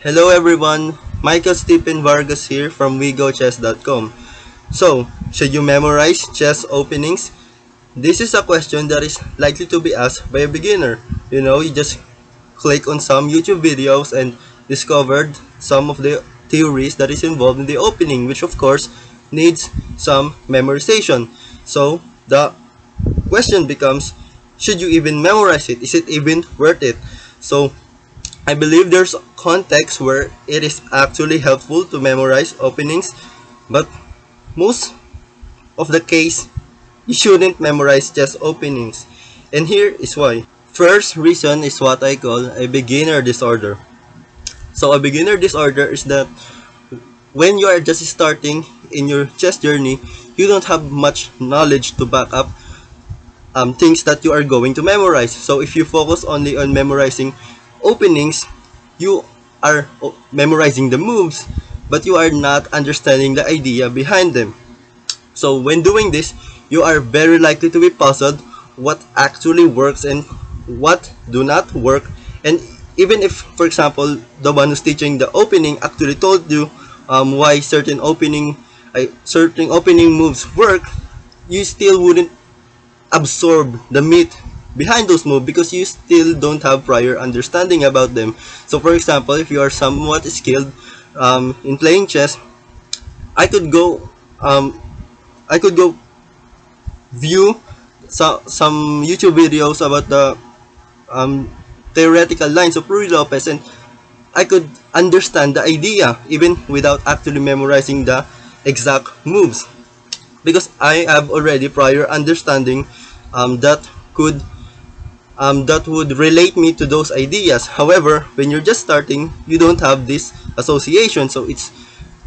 Hello everyone, Michael Stephen Vargas here from WeGoChess.com. So, should you memorize chess openings? This is a question that is likely to be asked by a beginner. You just click on some YouTube videos and discovered some of the theories that is involved in the opening, which of course needs some memorization. So, the question becomes, should you even memorize it? Is it even worth it? So, I believe there's contexts where it is actually helpful to memorize openings, but most of the case, you shouldn't memorize chess openings. And here is why. First reason is what I call a beginner disorder. So a beginner disorder is that when you are just starting in your chess journey, you don't have much knowledge to back up things that you are going to memorize. So if you focus only on memorizing openings, you are memorizing the moves, but you are not understanding the idea behind them. So when doing this, you are very likely to be puzzled what actually works and what do not work. And even if, for example, the one who's teaching the opening actually told you why certain opening moves work, you still wouldn't absorb the meat behind those moves because you still don't have prior understanding about them. So for example, if you are somewhat skilled in playing chess, I could go um, I could go view some YouTube videos about the um, theoretical lines of Ruy Lopez, and I could understand the idea even without actually memorizing the exact moves because I have already prior understanding that would relate me to those ideas. However, when you're just starting, you don't have this association, so it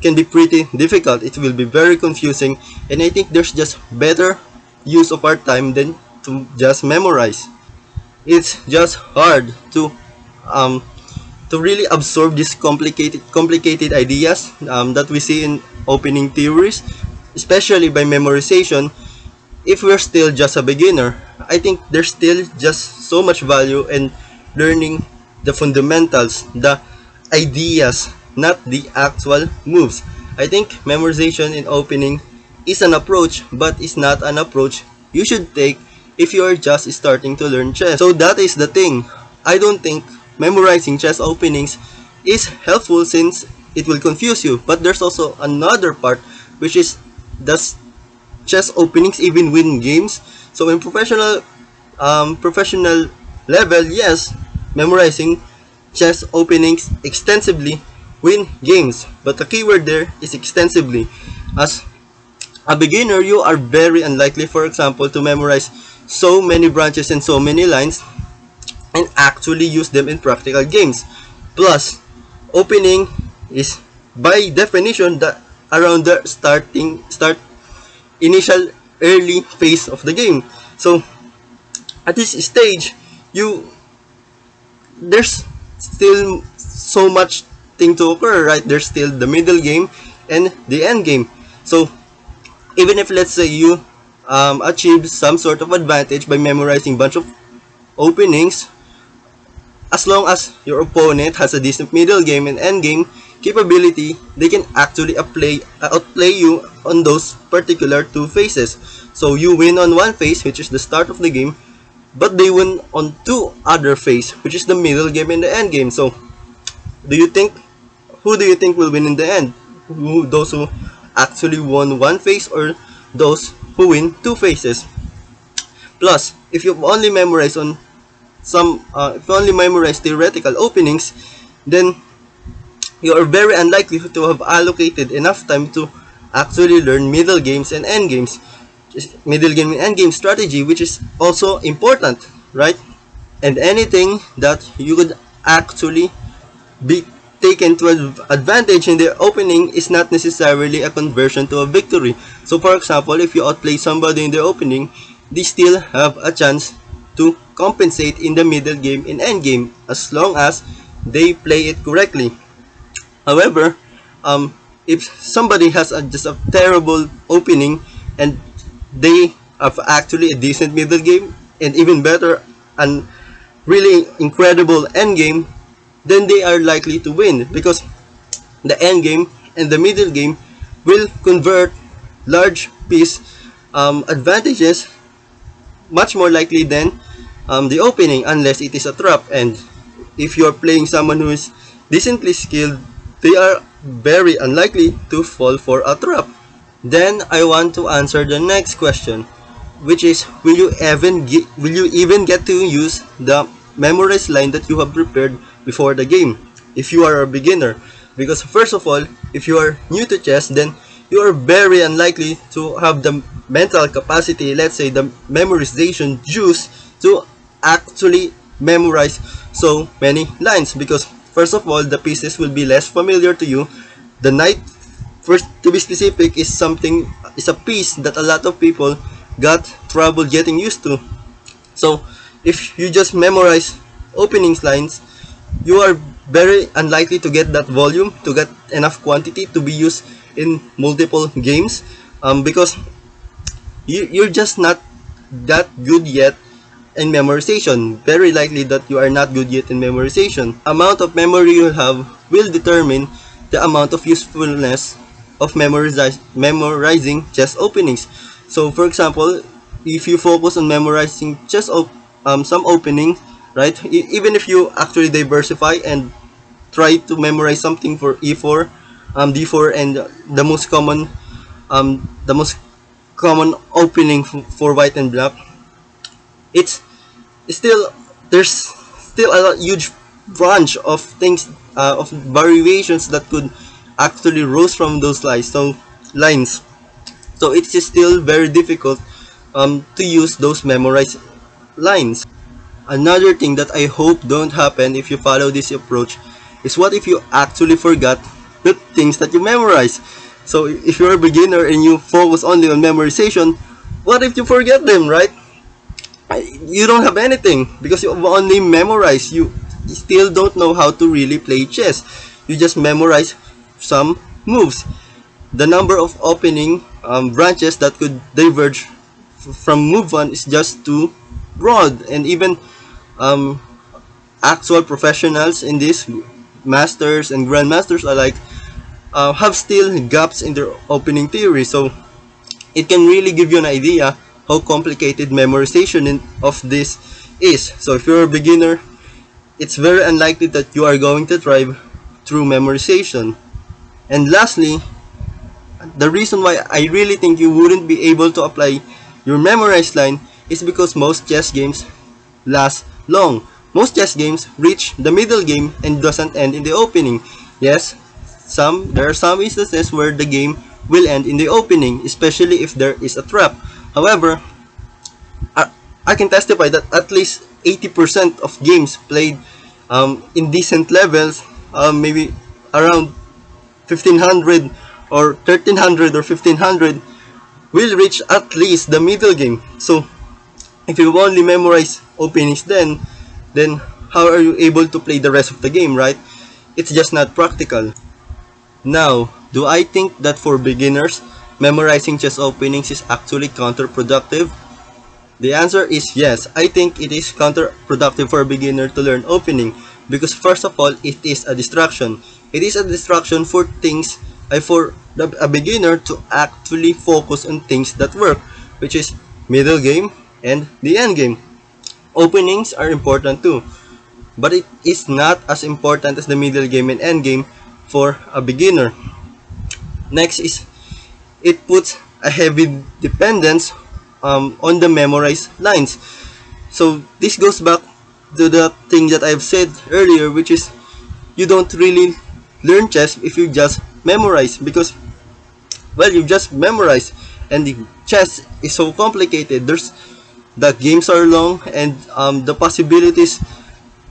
can be pretty difficult. It will be very confusing, and I think there's just better use of our time than to just memorize. It's just hard um, to really absorb these complicated ideas that we see in opening theories, especially by memorization. If we're still just a beginner, I think there's still just so much value in learning the fundamentals, the ideas, not the actual moves. I think memorization in opening is an approach, but it's not an approach you should take if you are just starting to learn chess. So that is the thing. I don't think memorizing chess openings is helpful since it will confuse you. But there's also another part, which is does chess openings even win games? So in professional level, yes, memorizing chess openings extensively win games. But the keyword there is extensively. As a beginner, you are very unlikely, for example, to memorize so many branches and so many lines and actually use them in practical games. Plus, opening is by definition the around the start initial early phase of the game. So at this stage, you there's still so much thing to occur, right? There's still the middle game and the end game. So even if let's say you achieve some sort of advantage by memorizing bunch of openings, as long as your opponent has a decent middle game and end game capability, they can actually outplay you on those particular two phases. So you win on one phase, which is the start of the game, but they win on two other phase, which is the middle game and the end game. So do you think who do you think will win in the end? Those who actually won one phase or those who win two phases? Plus, if you only memorize if you only memorize theoretical openings, then you are very unlikely to have allocated enough time to actually learn middle games and end games. Middle game and end game strategy, which is also important, right? And anything that you could actually be taken to advantage in the opening is not necessarily a conversion to a victory. So for example, if you outplay somebody in the opening, they still have a chance to compensate in the middle game and end game as long as they play it correctly. However, if somebody has just a terrible opening and they have actually a decent middle game and even better and really incredible end game, then they are likely to win, because the end game and the middle game will convert large piece advantages much more likely than the opening, unless it is a trap. And if you're playing someone who is decently skilled, they are very unlikely to fall for a trap. Then I want to answer the next question, which is, will you even get to use the memorized line that you have prepared before the game if you are a beginner? Because first of all, if you are new to chess, then you are very unlikely to have the mental capacity, let's say the memorization juice, to actually memorize so many lines, because first of all, the pieces will be less familiar to you. The knight, first to be specific, is a piece that a lot of people got trouble getting used to. So if you just memorize opening lines, you are very unlikely to get that volume, to get enough quantity to be used in multiple games, because you're just not that good yet in memorization. Very likely that you are not good yet in memorization. Amount of memory you have will determine the amount of usefulness of memorizing chess openings. So for example, if you focus on memorizing some opening, right? Even if you actually diversify and try to memorize something for e4, d4, and the most common opening for white and black, it's still there's still a huge branch of things, of variations that could actually rose from those lines. So it's still very difficult to use those memorized lines. Another thing that I hope don't happen if you follow this approach is, what if you actually forgot the things that you memorize? So if you're a beginner and you focus only on memorization, what if you forget them, right? You don't have anything because you only memorize. You still don't know how to really play chess. You just memorize some moves. The number of opening branches that could diverge from move 1 is just too broad, and even um, actual professionals in this, masters and grandmasters alike, have still gaps in their opening theory. So it can really give you an idea how complicated memorization of this is. So if you're a beginner, it's very unlikely that you are going to thrive through memorization. And lastly, the reason why I really think you wouldn't be able to apply your memorized line is because most chess games last long. Most chess games reach the middle game and doesn't end in the opening. Yes, there are some instances where the game will end in the opening, especially if there is a trap. However, I can testify that at least 80% of games played in decent levels, maybe around 1500 or 1300 or 1500, will reach at least the middle game. So if you only memorize openings, then how are you able to play the rest of the game, right? It's just not practical. Now, do I think that for beginners, memorizing chess openings is actually counterproductive? The answer is yes. I think it is counterproductive for a beginner to learn opening, because first of all, it is a distraction. It is a distraction for a beginner to actually focus on things that work, which is middle game and the end game. Openings are important too, but it is not as important as the middle game and end game for a beginner. Next is, it puts a heavy dependence on the memorized lines. So this goes back to the thing that I've said earlier, which is, you don't really learn chess if you just memorize, because, well, you just memorize, and the chess is so complicated. The games are long, and the possibilities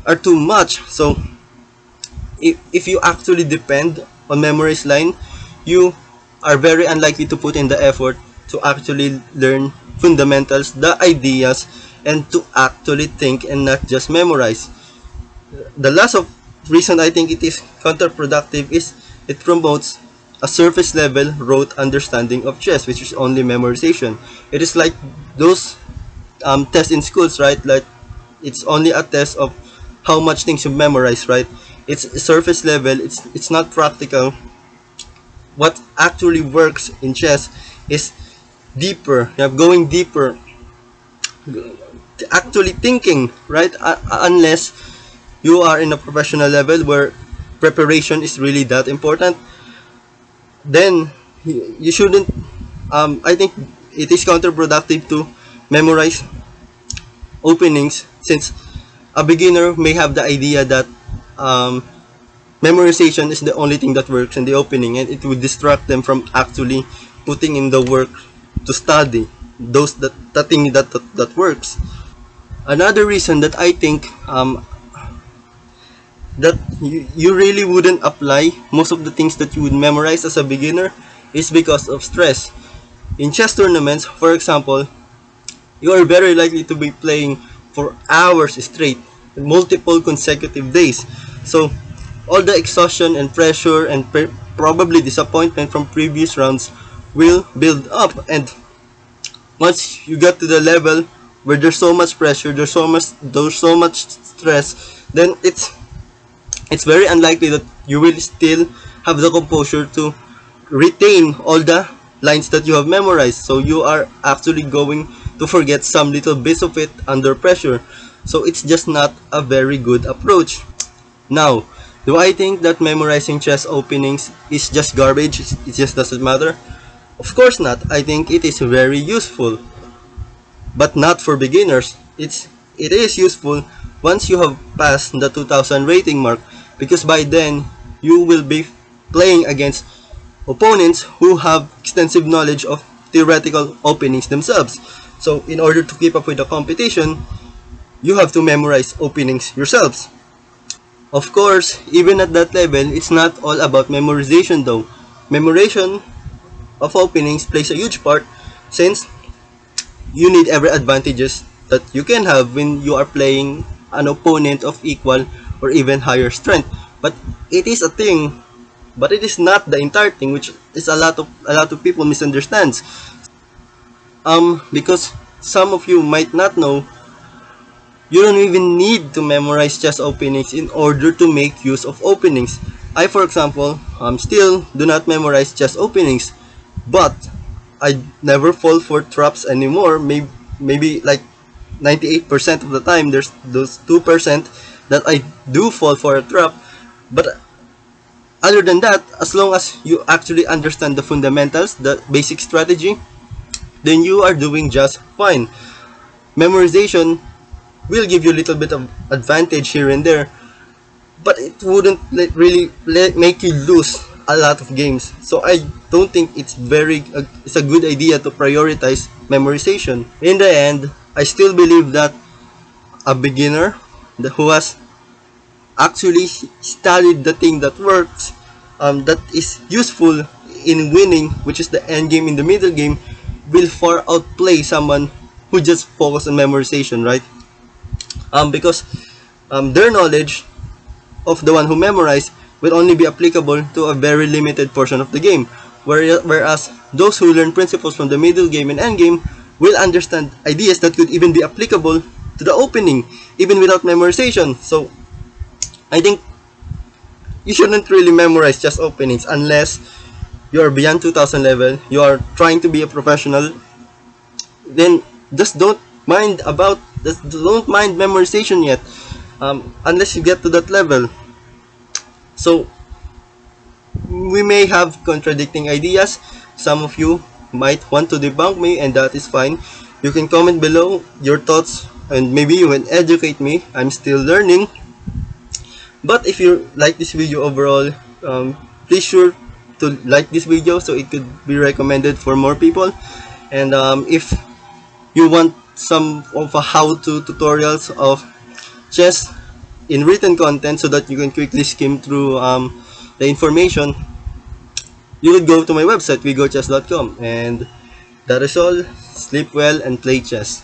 are too much. So if you actually depend on memorized line, you are very unlikely to put in the effort to actually learn fundamentals, the ideas, and to actually think and not just memorize. The last of reason I think it is counterproductive is, it promotes a surface level rote understanding of chess, which is only memorization. It is like those tests in schools, right? Like, it's only a test of how much things you memorize, right? It's surface level. It's not practical. What actually works in chess is deeper. You have going deeper, actually thinking, right? Unless you are in a professional level where preparation is really that important, then you shouldn't. I think it is counterproductive to memorize openings, since a beginner may have the idea that um, memorization is the only thing that works in the opening, and it would distract them from actually putting in the work to study those that thing that works. Another reason that I think that you really wouldn't apply most of the things that you would memorize as a beginner is because of stress. In chess tournaments, for example, you are very likely to be playing for hours straight, multiple consecutive days. So, all the exhaustion and pressure and probably disappointment from previous rounds will build up. And once you get to the level where there's so much pressure, there's so much stress, then it's very unlikely that you will still have the composure to retain all the lines that you have memorized. So you are actually going to forget some little bits of it under pressure. So it's just not a very good approach. Now, do I think that memorizing chess openings is just garbage? It just doesn't matter? Of course not. I think it is very useful, but not for beginners. It is useful once you have passed the 2000 rating mark, because by then you will be playing against opponents who have extensive knowledge of theoretical openings themselves. So in order to keep up with the competition, you have to memorize openings yourselves. Of course, even at that level, it's not all about memorization though. Memorization of openings plays a huge part, since you need every advantages that you can have when you are playing an opponent of equal or even higher strength. But it is a thing, but it is not the entire thing, which is a lot of people misunderstands. Because some of you might not know, you don't even need to memorize chess openings in order to make use of openings. I, for example, still do not memorize chess openings, but I never fall for traps anymore. Maybe like 98% of the time, there's those 2% that I do fall for a trap. But other than that, as long as you actually understand the fundamentals, the basic strategy, then you are doing just fine. Memorization will give you a little bit of advantage here and there, but it wouldn't really make you lose a lot of games. So I don't think it's a good idea to prioritize memorization. In the end, I still believe that a beginner who has actually studied the thing that works, that is useful in winning, which is the end game in the middle game, will far outplay someone who just focus on memorization, right? Because their knowledge of the one who memorized will only be applicable to a very limited portion of the game, whereas those who learn principles from the middle game and end game will understand ideas that could even be applicable to the opening, even without memorization. So I think you shouldn't really memorize just openings unless you are beyond 2000 level, you are trying to be a professional. Then just don't mind memorization yet, unless you get to that level. So we may have contradicting ideas. Some of you might want to debunk me, and that is fine. You can comment below your thoughts, and maybe you can educate me. I'm still learning. But if you like this video overall, please sure to like this video so it could be recommended for more people. And if you want some of a how-to tutorials of chess in written content so that you can quickly skim through the information, you would go to my website, vigochess.com. And that is all. Sleep well and play chess.